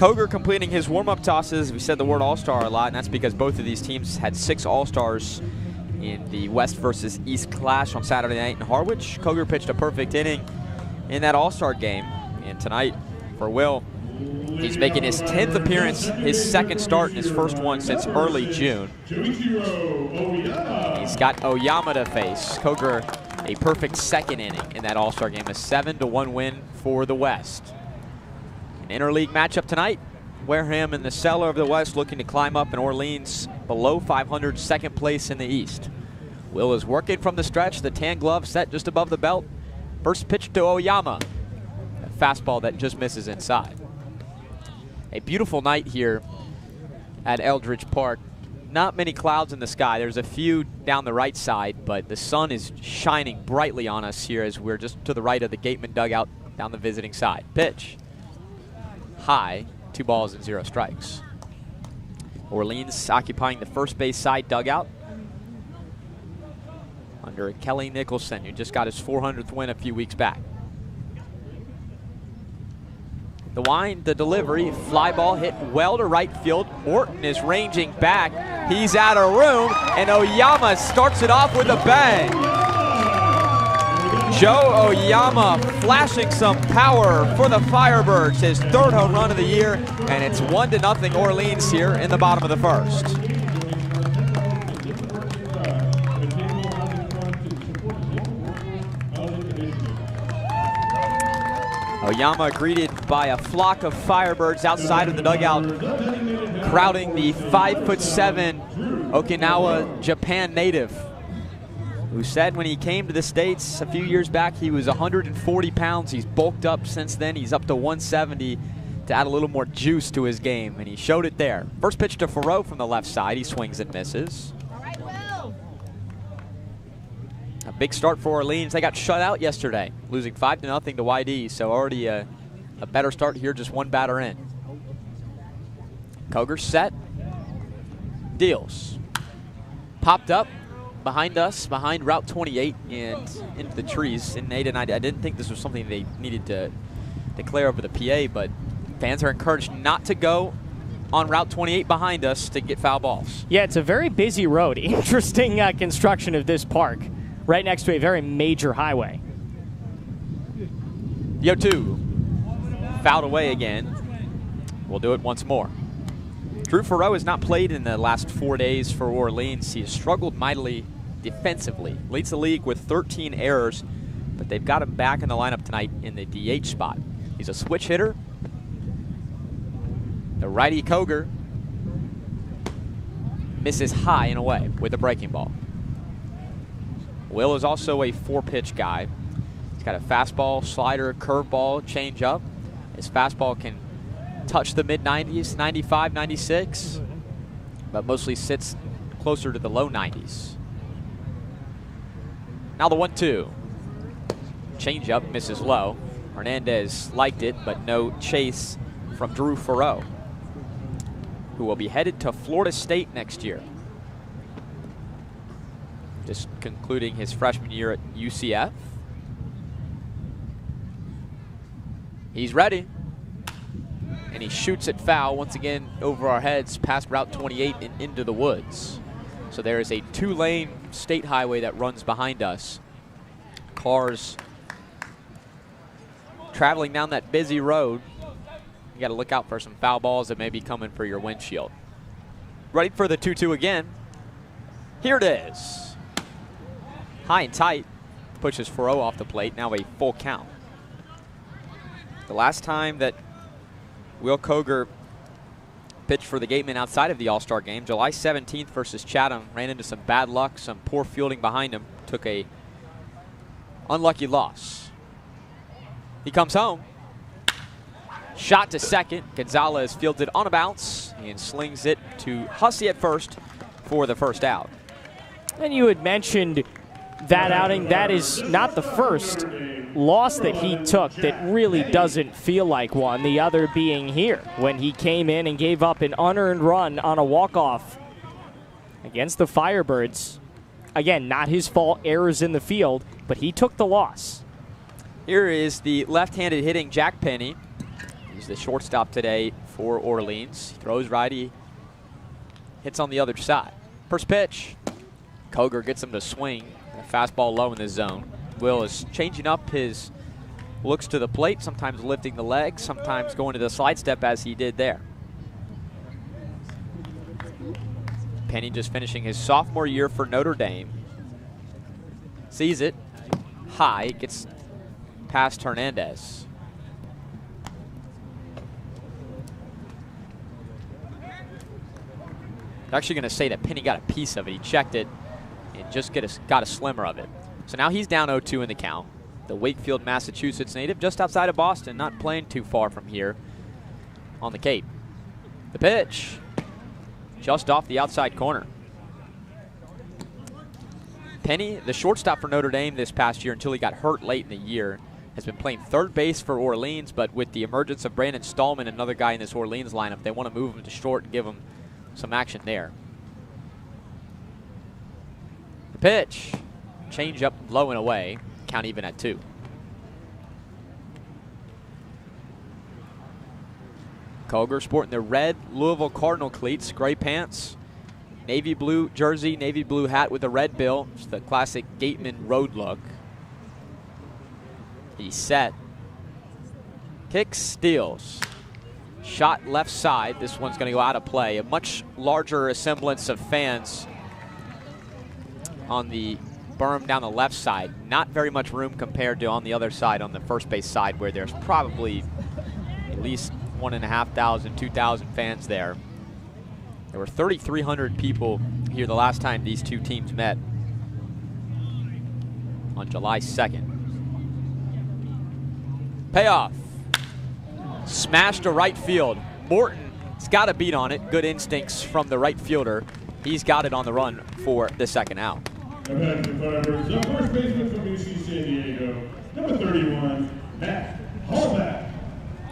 Koger completing his warm-up tosses. We said the word all-star a lot, and that's because both of these teams had 6 all-stars in the West versus East clash on Saturday night in Harwich. Koger pitched a perfect inning in that all-star game. And tonight, for Will, he's making his 10th appearance, his 2nd start, and his first one since early June. He's got Oyama to face. Koger, a perfect 2nd inning in that all-star game, a 7-1 win for the West. An interleague matchup tonight. Wareham in the cellar of the West looking to climb up, in Orleans below 500, 2nd place in the East. Will is working from the stretch, the tan glove set just above the belt. First pitch to Oyama. A fastball that just misses inside. A beautiful night here at Eldridge Park. Not many clouds in the sky. There's a few down the right side, but the sun is shining brightly on us here as we're just to the right of the Gateman dugout down the visiting side. Pitch. High, 2 balls and 0 strikes. Orleans occupying the first base side dugout under Kelly Nicholson, who just got his 400th win a few weeks back. The wind, the delivery, fly ball hit well to right field. Morton is ranging back. He's out of room, and Oyama starts it off with a bang. Joe Oyama flashing some power for the Firebirds, his 3rd home run of the year, and it's 1-0 Orleans here in the bottom of the 1st. Oyama greeted by a flock of Firebirds outside of the dugout, crowding the 5'7" Okinawa, Japan native, who said when he came to the States a few years back he was 140 pounds. He's bulked up since then. He's up to 170 to add a little more juice to his game, and he showed it there. First pitch to Farrow from the left side. He swings and misses. A big start for Orleans. They got shut out yesterday, losing 5-0 to YD, so already a better start here, just 1 batter in. Koger set. Deals. Popped up behind us, behind Route 28 and into the trees. And Nate and I didn't think this was something they needed to declare over the PA, but fans are encouraged not to go on Route 28 behind us to get foul balls. Yeah, it's a very busy road. Interesting construction of this park, right next to a very major highway. The 0-2. Fouled away again. We'll do it once more. Drew Farrow has not played in the last 4 days for Orleans. He has struggled mightily defensively. Leads the league with 13 errors, but they've got him back in the lineup tonight in the DH spot. He's a switch hitter. The righty Koger misses high and away with a breaking ball. Will is also a 4-pitch guy. He's got a fastball, slider, curveball, changeup. His fastball can touch the mid-90s, 95, 96, but mostly sits closer to the low 90s. Now the 1-2. Changeup misses low. Hernandez liked it, but no chase from Drew Farrow, who will be headed to Florida State next year. Just concluding his freshman year at UCF. He's ready. And he shoots it foul once again over our heads past Route 28 and into the woods. So there is a 2-lane state highway that runs behind us. Cars traveling down that busy road. You got to look out for some foul balls that may be coming for your windshield. Ready for the 2-2 again. Here it is. High and tight. Pushes Farrow off the plate. Now a full count. The last time that Will Koger pitched for the Gatemen outside of the All-Star game, July 17th versus Chatham, ran into some bad luck, some poor fielding behind him, took a unlucky loss. He comes home. Shot to second. Gonzalez fields it on a bounce and slings it to Hussey at first for the first out. And you had mentioned that outing. That is not the first loss that he took that really doesn't feel like one. The other being here when he came in and gave up an unearned run on a walk-off against the Firebirds. Again, not his fault, errors in the field, but he took the loss. Here is the left-handed hitting Jack Penny. He's the shortstop today for Orleans. Throws righty, hits on the other side. First pitch. Koger gets him to swing. A fastball low in the zone. Will is changing up his looks to the plate, sometimes lifting the leg, sometimes going to the slide step as he did there. Penny just finishing his sophomore year for Notre Dame. Sees it high, gets past Hernandez. I'm actually going to say that Penny got a piece of it. He checked it and just got a slimmer of it. So now he's down 0-2 in the count. The Wakefield, Massachusetts native, just outside of Boston, not playing too far from here on the Cape. The pitch, just off the outside corner. Penny, the shortstop for Notre Dame this past year until he got hurt late in the year, has been playing third base for Orleans, but with the emergence of Brandon Stallman, another guy in this Orleans lineup, they want to move him to short and give him some action there. The pitch, change up low and away, count even at 2. Koger sporting the red Louisville Cardinal cleats, gray pants, navy blue jersey, navy blue hat with a red bill. It's the classic Gateman road look. He's set. Kicks, steals. Shot left side. This one's going to go out of play. A much larger assemblance of fans on the berm down the left side. Not very much room compared to on the other side, on the first base side, where there's probably at least 1,500, 2,000 fans there. There were 3,300 people here the last time these two teams met on July 2nd. Payoff. Smashed to right field. Morton's got a beat on it. Good instincts from the right fielder. He's got it on the run for the second out. And back to the Fibers, the first baseman from UC San Diego, number 31, Matt Hallback.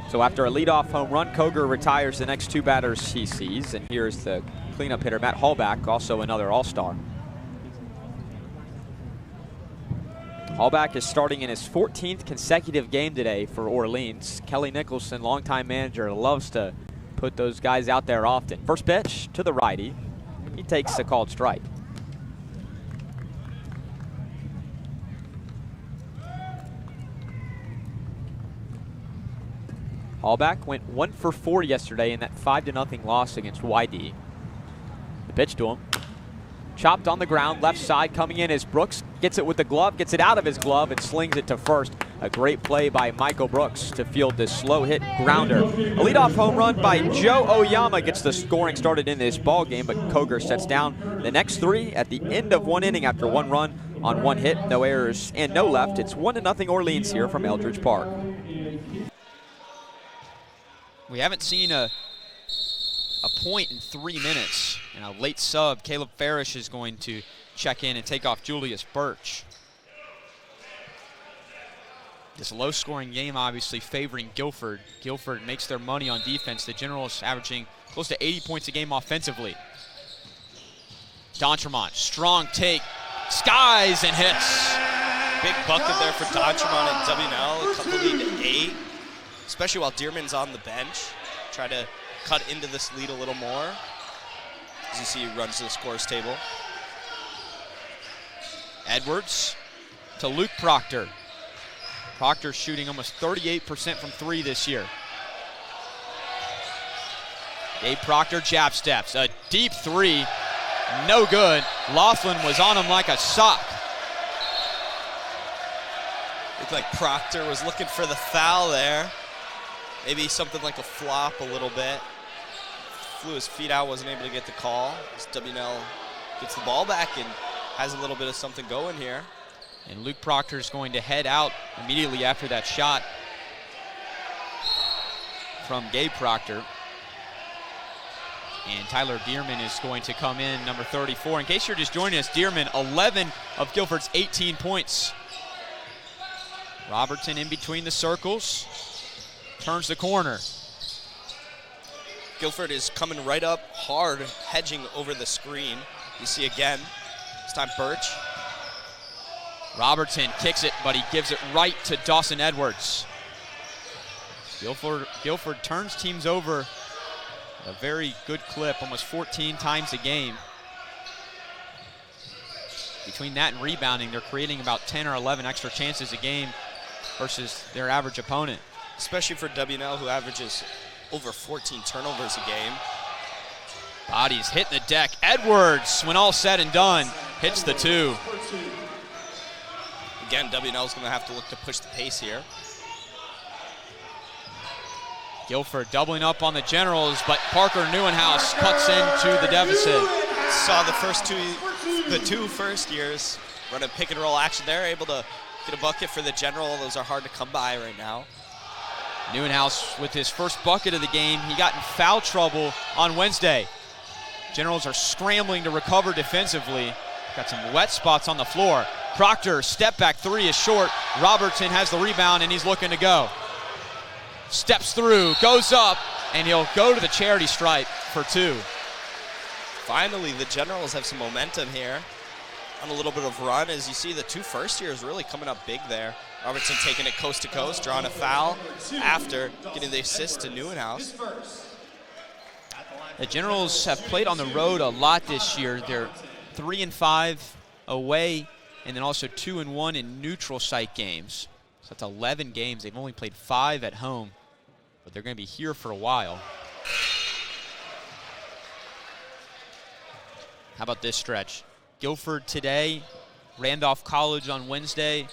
So after a leadoff home run, Koger retires the next two batters he sees. And here's the cleanup hitter, Matt Hallback, also another All-Star. Hallback is starting in his 14th consecutive game today for Orleans. Kelly Nicholson, longtime manager, loves to put those guys out there often. First pitch to the righty. He takes a called strike. Hallback went 1 for 4 yesterday in that 5-0 loss against YD. The pitch to him. Chopped on the ground, left side, coming in as Brooks gets it with the glove, gets it out of his glove, and slings it to first. A great play by Michael Brooks to field this slow hit grounder. A leadoff home run by Joe Oyama gets the scoring started in this ball game, but Koger sets down the next 3 at the end of 1 inning after 1 run on 1 hit, no errors and no left. It's 1-0 Orleans here from Eldridge Park. We haven't seen a point in 3 minutes. And a late sub, Caleb Farish, is going to check in and take off Julius Birch. This low-scoring game obviously favoring Guilford. Guilford makes their money on defense. The Generals averaging close to 80 points a game offensively. D'Entremont, strong take, skies and hits. Big bucket there for D'Entremont at WNL, a couple lead to 8, especially while Dearman's on the bench. Try to cut into this lead a little more. As you see, he runs to the scores table. Edwards to Luke Proctor. Proctor shooting almost 38% from 3 this year. Gabe Proctor jab steps. A deep 3, no good. Laughlin was on him like a sock. Looked like Proctor was looking for the foul there. Maybe something like a flop a little bit. Flew his feet out, wasn't able to get the call. As WNL gets the ball back and has a little bit of something going here. And Luke Proctor is going to head out immediately after that shot from Gabe Proctor. And Tyler Dearman is going to come in, number 34. In case you're just joining us, Dearman, 11 of Guilford's 18 points. Robertson in between the circles, turns the corner. Guilford is coming right up hard, hedging over the screen. You see again, this time Birch. Robertson kicks it, but he gives it right to Dawson Edwards. Guilford turns teams over A very good clip, almost 14 times a game. Between that and rebounding, they're creating about 10 or 11 extra chances a game versus their average opponent. Especially for WNL, who averages over 14 turnovers a game. Bodies hitting the deck. Edwards, when all said and done, hits the 2. Again, WNL is going to have to look to push the pace here. Guilford doubling up on the Generals, but Parker Neuenhuis cuts into the deficit. Saw the two first years running pick and roll action there, able to get a bucket for the General. Those are hard to come by right now. Neuenhuis with his first bucket of the game. He got in foul trouble on Wednesday. Generals are scrambling to recover defensively. Got some wet spots on the floor. Proctor, step back 3 is short. Robertson has the rebound and he's looking to go. Steps through, goes up, and he'll go to the charity stripe for 2. Finally, the Generals have some momentum here on a little bit of run. As you see, the 2 first years really coming up big there. Robertson taking it coast to coast, drawing a foul after getting the assist to Neuenhuis. The Generals have played on the road a lot this year. They're 3-5 away, and then also 2-1 in neutral site games. So that's 11 games. They've only played 5 at home, but they're going to be here for a while. How about this stretch? Guilford today, Randolph College on Wednesday,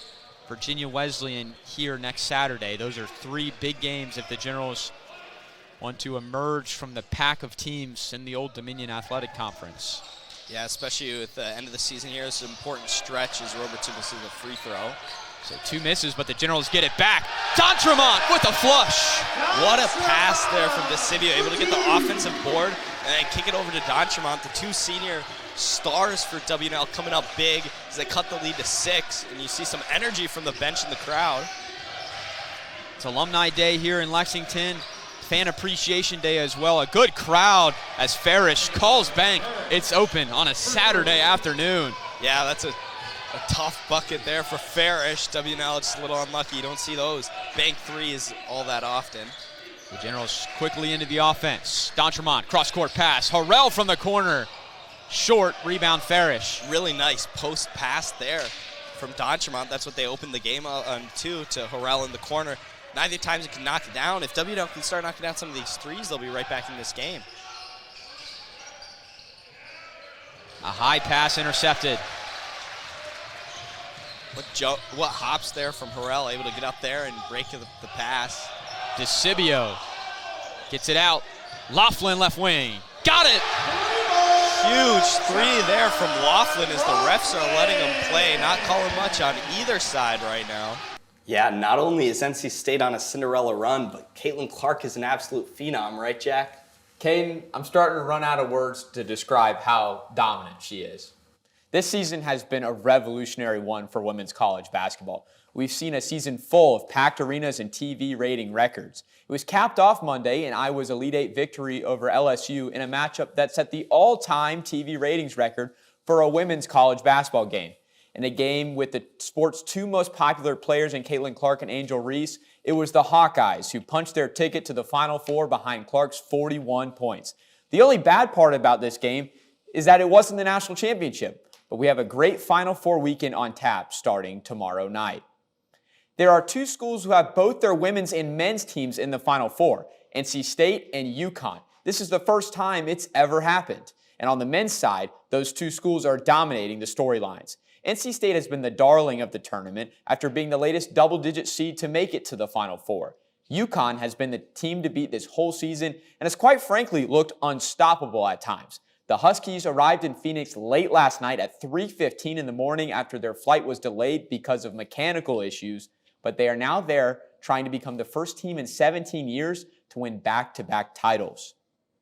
Virginia Wesleyan here next Saturday. Those are 3 big games if the Generals want to emerge from the pack of teams in the Old Dominion Athletic Conference. Yeah, especially with the end of the season here, it's an important stretch as Robertson misses a free throw. So 2 misses, but the Generals get it back. D'Entremont with a flush. What a pass there from DeCibio, able to get the offensive board and then kick it over to D'Entremont. The 2 senior stars for WNL coming up big as they cut the lead to 6, and you see some energy from the bench and the crowd. It's Alumni Day here in Lexington. Fan Appreciation Day as well. A good crowd as Farish calls bank. It's open on a Saturday afternoon. Yeah, that's a tough bucket there for Farish. WNL just a little unlucky. You don't see those bank threes all that often. The Generals quickly into the offense. D'Entremont, cross-court pass. Harrell from the corner. Short, rebound Farish. Really nice post pass there from D'Entremont. That's what they opened the game on to Harrell in the corner. Neither times it can knock it down. If WNL can start knocking down some of these threes, they'll be right back in this game. A high pass intercepted. What hops there from Harrell, able to get up there and break the pass. DeCibio gets it out. Laughlin left wing. Got it! Huge 3 there from Laughlin as the refs are letting him play. Not calling much on either side right now. Yeah, not only is NC State on a Cinderella run, but Caitlin Clark is an absolute phenom, right, Jack? Caden, I'm starting to run out of words to describe how dominant she is. This season has been a revolutionary one for women's college basketball. We've seen a season full of packed arenas and TV rating records. It was capped off Monday in Iowa's Elite Eight victory over LSU in a matchup that set the all-time TV ratings record for a women's college basketball game. In a game with the sport's 2 most popular players in Caitlin Clark and Angel Reese, it was the Hawkeyes who punched their ticket to the Final Four behind Clark's 41 points. The only bad part about this game is that it wasn't the national championship, but we have a great Final Four weekend on tap starting tomorrow night. There are 2 schools who have both their women's and men's teams in the Final Four, NC State and UConn. This is the first time it's ever happened. And on the men's side, those 2 schools are dominating the storylines. NC State has been the darling of the tournament after being the latest double-digit seed to make it to the Final Four. UConn has been the team to beat this whole season and has quite frankly looked unstoppable at times. The Huskies arrived in Phoenix late last night at 3:15 in the morning after their flight was delayed because of mechanical issues, but they are now there trying to become the first team in 17 years to win back-to-back titles.